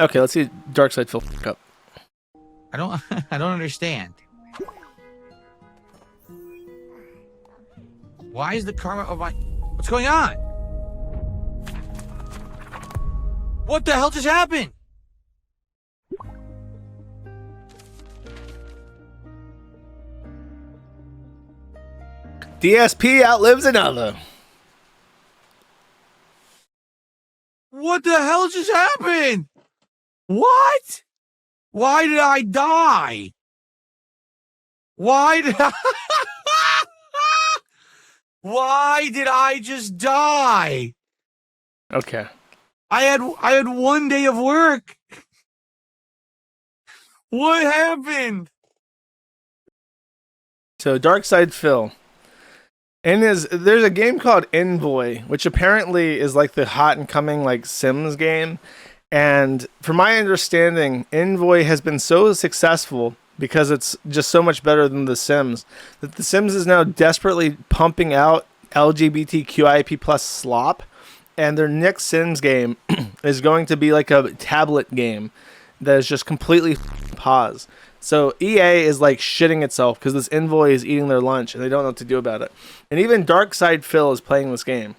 Okay, let's see DarkSydePhil fuck up. I don't I don't understand. Why is the karma of my... What's going on? What the hell just happened? DSP outlives another. What the hell just happened? What? Why did I die? Why did I... Why did I just die? Okay. I had 1 day of work. What happened? So DarkSydePhil. There's a game called Envoy, which apparently is like the hot and coming like Sims game. And from my understanding, Envoy has been so successful because it's just so much better than The Sims that The Sims is now desperately pumping out LGBTQIP plus slop. And their next Sims game is going to be like a tablet game that is just completely pause. So EA is like shitting itself because this Envoy is eating their lunch and they don't know what to do about it. And even DarkSydePhil is playing this game.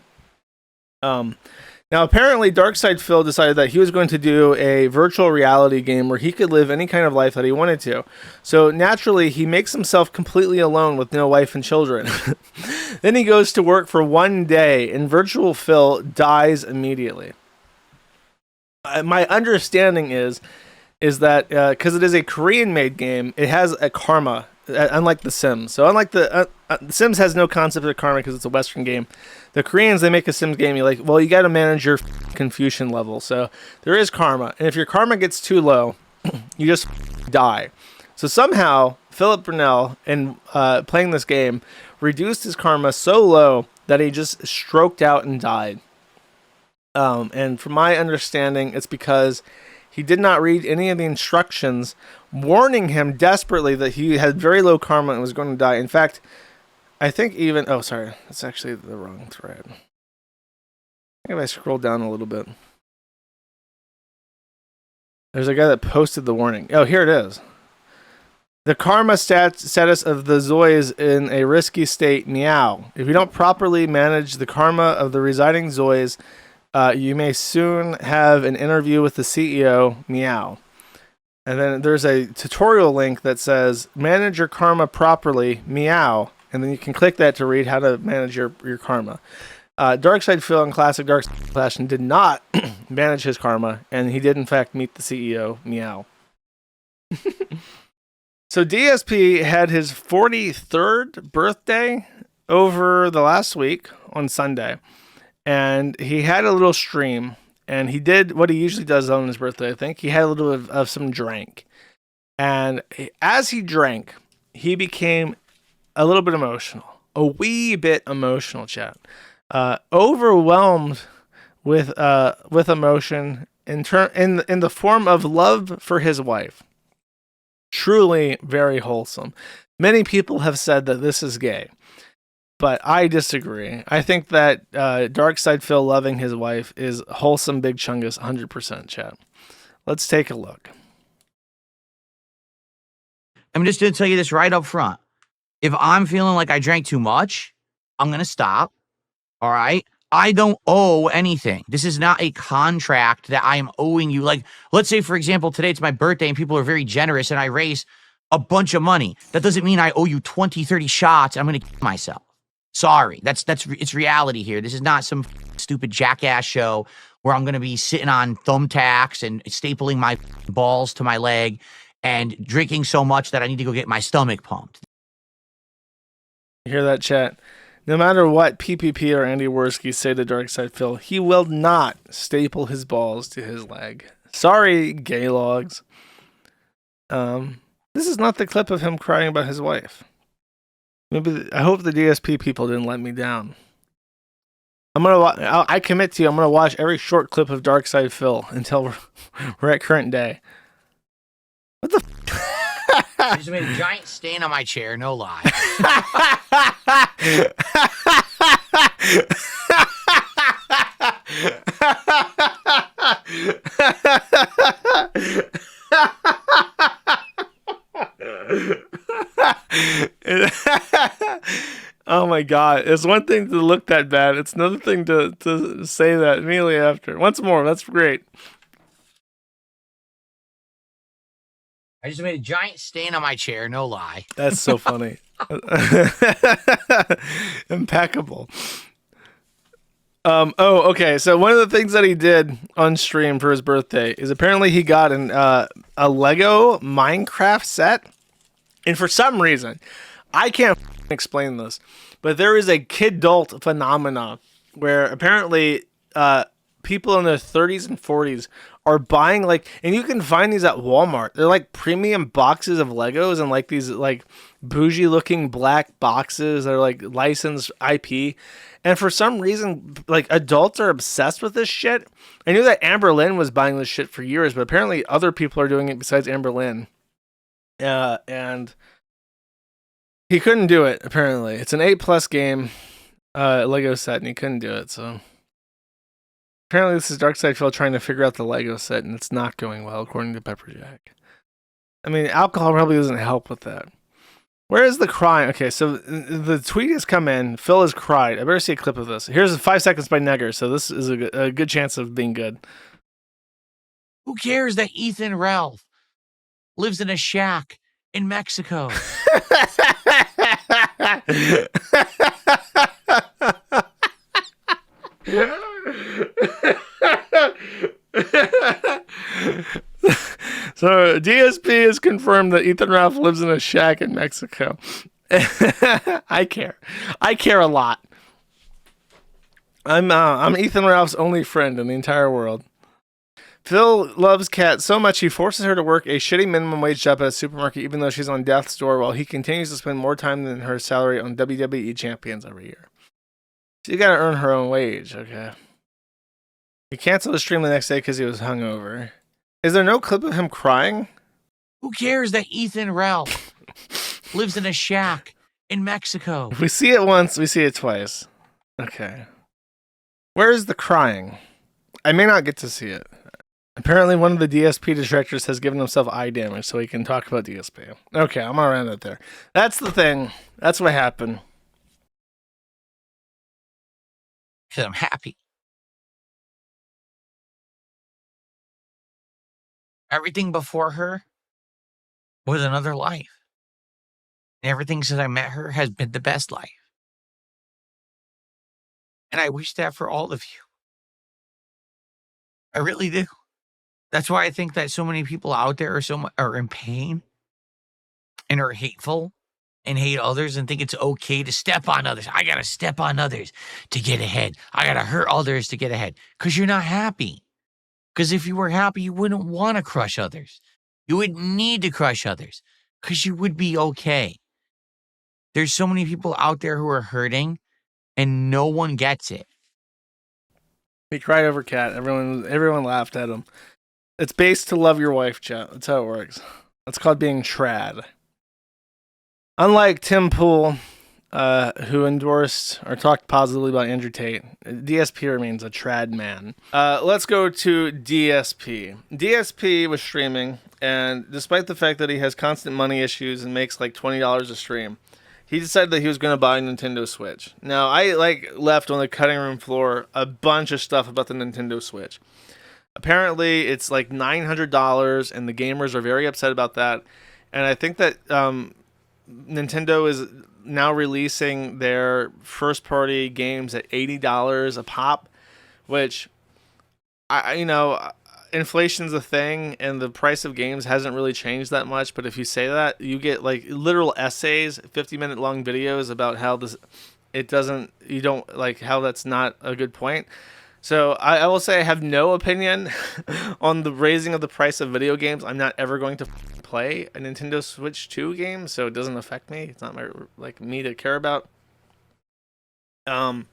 Now apparently DarkSydePhil decided that he was going to do a virtual reality game where he could live any kind of life that he wanted to. So naturally he makes himself completely alone with no wife and children. Then he goes to work for 1 day and Virtual Phil dies immediately. My understanding is that because it is a Korean-made game, it has a karma, unlike The Sims. So unlike The Sims has no concept of karma because it's a Western game. The Koreans, they make a Sims game, you're like, well, you got to manage your Confucian level. So there is karma. And if your karma gets too low, you just die. So somehow, Philip Brunel, in playing this game, reduced his karma so low that he just stroked out and died. And from my understanding, it's because he did not read any of the instructions warning him desperately that he had very low karma and was going to die. In fact, I think even... Oh, sorry. That's actually the wrong thread. I think if I scroll down a little bit. There's a guy that posted the warning. Oh, here it is. The karma status of the Zoy is in a risky state. Meow. If you don't properly manage the karma of the residing Zoys, you may soon have an interview with the CEO. Meow. And then there's a tutorial link that says, manage your karma properly. Meow. And then you can click that to read how to manage your karma. DarkSydePhil in classic DarkSydePhil fashion did not manage his karma, and he did in fact meet the CEO. Meow. So DSP had his 43rd birthday over the last week on Sunday. And he had a little stream. And he did what he usually does on his birthday, I think. He had a little of some drink. And as he drank, he became a little bit emotional. A wee bit emotional, chat. Overwhelmed with emotion in the form of love for his wife. Truly very wholesome. Many people have said that this is gay, but I disagree. I think that DarkSydePhil loving his wife is wholesome big chungus 100%, chat. Let's take a look. I'm just going to tell you this right up front. If I'm feeling like I drank too much, I'm going to stop. All right? I don't owe anything. This is not a contract that I am owing you. Like, let's say, for example, today it's my birthday and people are very generous and I raise a bunch of money. That doesn't mean I owe you 20, 30 shots. I'm going to kill myself. Sorry. It's reality here. This is not some stupid jackass show where I'm going to be sitting on thumbtacks and stapling my balls to my leg and drinking so much that I need to go get my stomach pumped. You hear that, chat? No matter what PPP or Andy Worski say to DarkSydePhil, he will not staple his balls to his leg. Sorry, gay logs. This is not the clip of him crying about his wife. I hope the DSP people didn't let me down. I commit to you, I'm gonna watch every short clip of DarkSydePhil until we're at current day. What the? I just made a giant stain on my chair, no lie. Oh my god. It's one thing to look that bad. It's another thing to say that immediately after. Once more, that's great. I just made a giant stain on my chair, no lie. That's so funny. Impeccable. Okay. So one of the things that he did on stream for his birthday is apparently he got a Lego Minecraft set. And for some reason, I can't explain this, but there is a kidult phenomena where apparently people in their 30s and 40s are buying and you can find these at Walmart. They're like premium boxes of Legos and like these like bougie looking black boxes that are like licensed IP. And for some reason, like adults are obsessed with this shit. I knew that Amber Lynn was buying this shit for years, but apparently other people are doing it besides Amber Lynn. And he couldn't do it, apparently. It's an 8+ game Lego set, and he couldn't do it, so. Apparently this is DarkSydePhil trying to figure out the Lego set, and it's not going well, according to Pepperjack. I mean, alcohol probably doesn't help with that. Where is the crying? Okay, so the tweet has come in. Phil has cried. I better see a clip of this. Here's 5 seconds by Negger, so this is a good chance of being good. Who cares that Ethan Ralph lives in a shack in Mexico? So DSP has confirmed that Ethan Ralph lives in a shack in Mexico. I care. I care a lot. I'm Ethan Ralph's only friend in the entire world. Phil loves Kat so much he forces her to work a shitty minimum wage job at a supermarket even though she's on death's door while he continues to spend more time than her salary on WWE champions every year. She gotta earn her own wage, okay. He canceled the stream the next day because he was hungover. Is there no clip of him crying? Who cares that Ethan Ralph lives in a shack in Mexico? If we see it once, we see it twice. Okay. Where is the crying? I may not get to see it. Apparently one of the DSP directors has given himself eye damage so he can talk about DSP. Okay, I'm gonna end it there. That's the thing. That's what happened. Because I'm happy. Everything before her was another life. And everything since I met her has been the best life. And I wish that for all of you. I really do. That's why I think that so many people out there are in pain and are hateful and hate others and think it's okay to step on others. I got to step on others to get ahead. I got to hurt others to get ahead because you're not happy. Because if you were happy, you wouldn't want to crush others. You wouldn't need to crush others because you would be okay. There's so many people out there who are hurting and no one gets it. He cried over Kat. Everyone laughed at him. It's based to love your wife, chat. That's how it works. That's called being trad. Unlike Tim Pool, who endorsed or talked positively about Andrew Tate, DSP remains a trad man. Let's go to DSP. DSP was streaming, and despite the fact that he has constant money issues and makes like $20 a stream, he decided that he was going to buy a Nintendo Switch. Now, I left on the cutting room floor a bunch of stuff about the Nintendo Switch. Apparently, it's like $900, and the gamers are very upset about that. And I think that Nintendo is now releasing their first-party games at $80 a pop, which, inflation's a thing, and the price of games hasn't really changed that much. But if you say that, you get like literal essays, 50-minute long videos about how how that's not a good point. So I will say I have no opinion on the raising of the price of video games. I'm not ever going to play a Nintendo Switch 2 game, so it doesn't affect me. It's not me to care about. But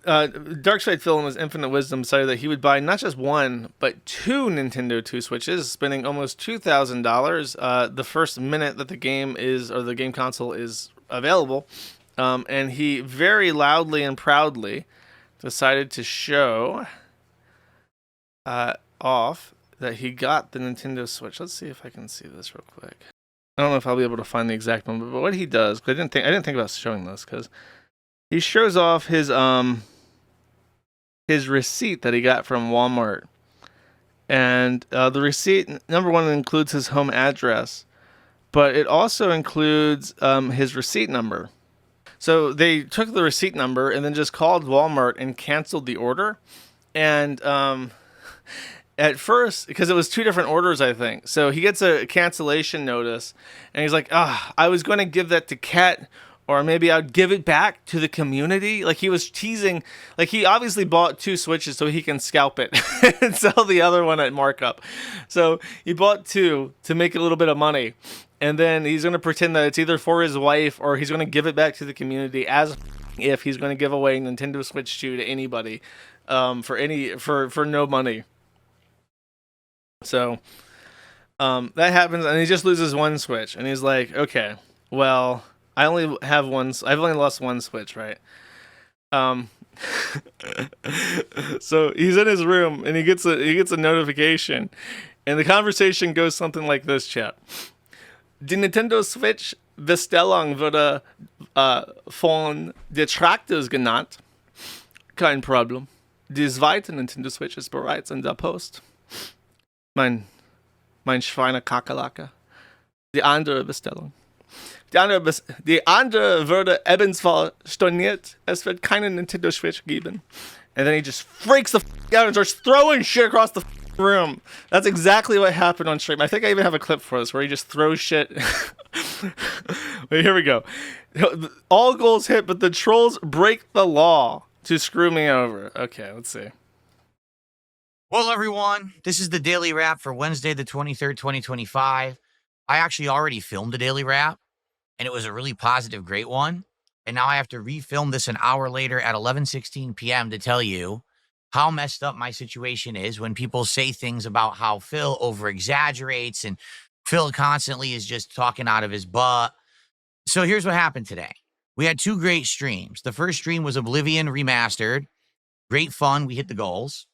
DarkSydePhil in his infinite wisdom decided that he would buy not just one, but 2 Nintendo 2 Switches, spending almost $2,000 the first minute that the game console is available. And he very loudly and proudly decided to show off that he got the Nintendo Switch. Let's see if I can see this real quick. I don't know if I'll be able to find the exact moment, but what he does, because I didn't think about showing this, because he shows off his receipt that he got from Walmart, and the receipt, number one, includes his home address, but it also includes his receipt number. So they took the receipt number and then just called Walmart and canceled the order. And at first, because it was two different orders, I think. So he gets a cancellation notice and he's like, I was going to give that to Kat, or maybe I'd give it back to the community. Like, he was teasing, like, he obviously bought two Switches so he can scalp it and sell the other one at markup. So he bought two to make a little bit of money. And then he's going to pretend that it's either for his wife or he's going to give it back to the community as if he's going to give away Nintendo Switch 2 to anybody for no money. So that happens, and he just loses one Switch. And he's like, okay, well, I've only lost one Switch, right? So he's in his room, and he gets a notification. And the conversation goes something like this, chat. Die Nintendo Switch Bestellung wurde von Detractors genannt. Kein Problem. Die zweite Nintendo Switch ist bereits in der Post. Mein Schweinekakerlake. Die andere Bestellung. Die andere würde ebenfalls storniert. Es wird keine Nintendo Switch geben. And then he just freaks the out and starts throwing shit across the room. That's exactly what happened on stream. I think I even have a clip for this where he just throws shit. Wait, here we go. All goals hit, but the trolls break the law to screw me over. Okay, let's see. Well, everyone, this is the Daily Wrap for Wednesday, the 23rd, 2025. I actually already filmed a Daily Wrap, and it was a really positive, great one. And now I have to refilm this an hour later at 11:16 p.m. to tell you how messed up my situation is when people say things about how Phil over-exaggerates and Phil constantly is just talking out of his butt. So here's what happened today. We had two great streams. The first stream was Oblivion Remastered. Great fun. We hit the goals.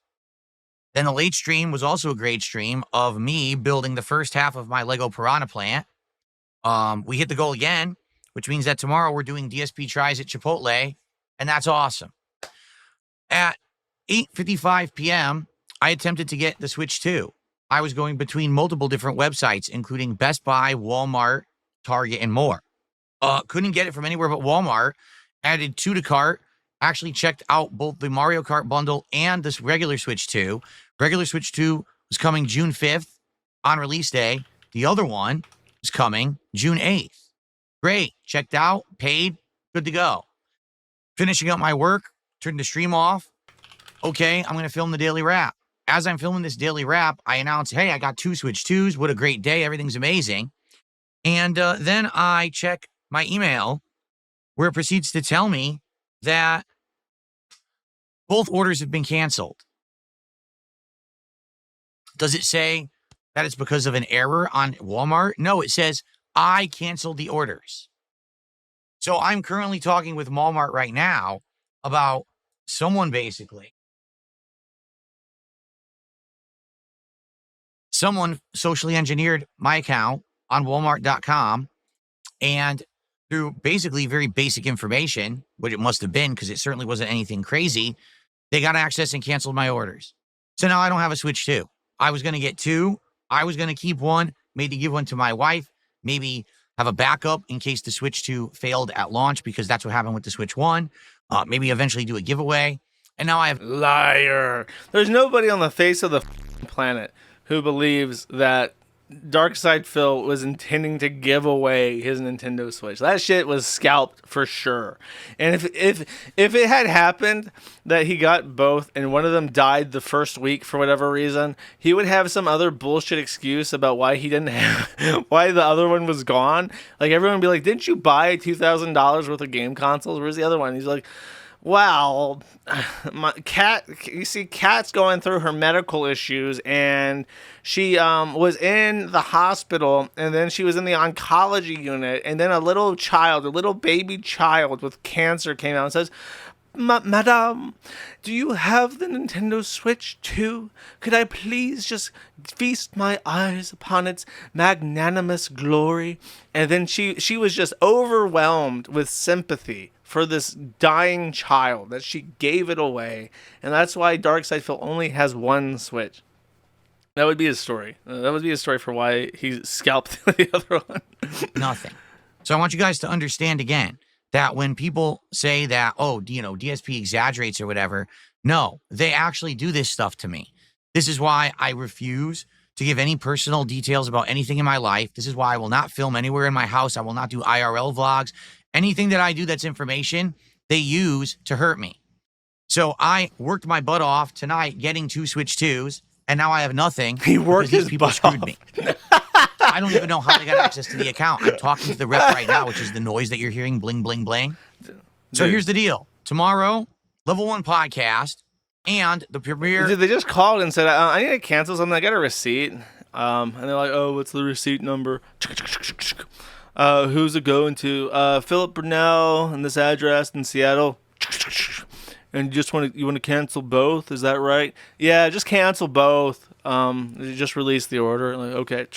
Then the late stream was also a great stream of me building the first half of my Lego Piranha plant. We hit the goal again, which means that tomorrow we're doing DSP tries at Chipotle, and that's awesome. At 8:55 p.m., I attempted to get the Switch 2. I was going between multiple different websites, including Best Buy, Walmart, Target, and more. Couldn't get it from anywhere but Walmart. Added 2 to cart. Actually checked out both the Mario Kart bundle and this regular Switch 2. Regular Switch 2 was coming June 5th on release day. The other one is coming June 8th. Great. Checked out, paid, good to go. Finishing up my work, turned the stream off. Okay, I'm going to film the Daily Wrap. As I'm filming this Daily Wrap, I announce, hey, I got 2 Switch 2s. What a great day. Everything's amazing. And then I check my email where it proceeds to tell me that both orders have been canceled. Does it say that it's because of an error on Walmart? No, it says I canceled the orders. So I'm currently talking with Walmart right now about someone socially engineered my account on Walmart.com, and through basically very basic information, what it must have been, because it certainly wasn't anything crazy, they got access and canceled my orders. So now I don't have a Switch 2. I was going to get 2. I was going to keep one, maybe give one to my wife, maybe have a backup in case the Switch 2 failed at launch, because that's what happened with the Switch 1. Maybe eventually do a giveaway. And now I have... Liar. There's nobody on the face of the planet who believes that DarkSydePhil was intending to give away his Nintendo Switch. That shit was scalped for sure. And if it had happened that he got both and one of them died the first week for whatever reason, he would have some other bullshit excuse about why he didn't have why the other one was gone. Like, everyone would be like, "Didn't you buy $2,000 worth of game consoles? Where's the other one?" He's like, "Well, my cat, you see, Kat's going through her medical issues, and she was in the hospital, and then she was in the oncology unit, and then a little baby child with cancer came out and says, Madame, do you have the Nintendo Switch too? Could I please just feast my eyes upon its magnanimous glory? And then she was just overwhelmed with sympathy for this dying child that she gave it away. And that's why DarkSydePhil only has one Switch. That would be his story. That would be his story for why he scalped the other one. Nothing. So I want you guys to understand again that when people say that, oh, DSP exaggerates or whatever, no, they actually do this stuff to me. This is why I refuse to give any personal details about anything in my life. This is why I will not film anywhere in my house. I will not do IRL vlogs. Anything that I do that's information, they use to hurt me. So I worked my butt off tonight getting 2 Switch 2s, and now I have nothing. He worked his people butt screwed off. me. I don't even know how they got access to the account. I'm talking to the rep right now, which is the noise that you're hearing, bling, bling, bling. So here's the deal. Tomorrow, Level 1 podcast and the premiere. Dude, they just called and said, I need to cancel something. I got a receipt. And they're like, oh, what's the receipt number? Who's it going to? Philip Brunel and this address in Seattle. And you want to cancel both? Is that right? Yeah, just cancel both. You just release the order. Like, okay.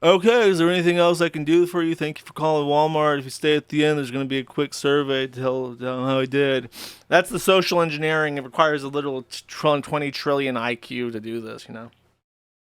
Okay, is there anything else I can do for you? Thank you for calling Walmart. If you stay at the end, there's going to be a quick survey to tell how I did. That's the social engineering. It requires a little 20 trillion IQ to do this,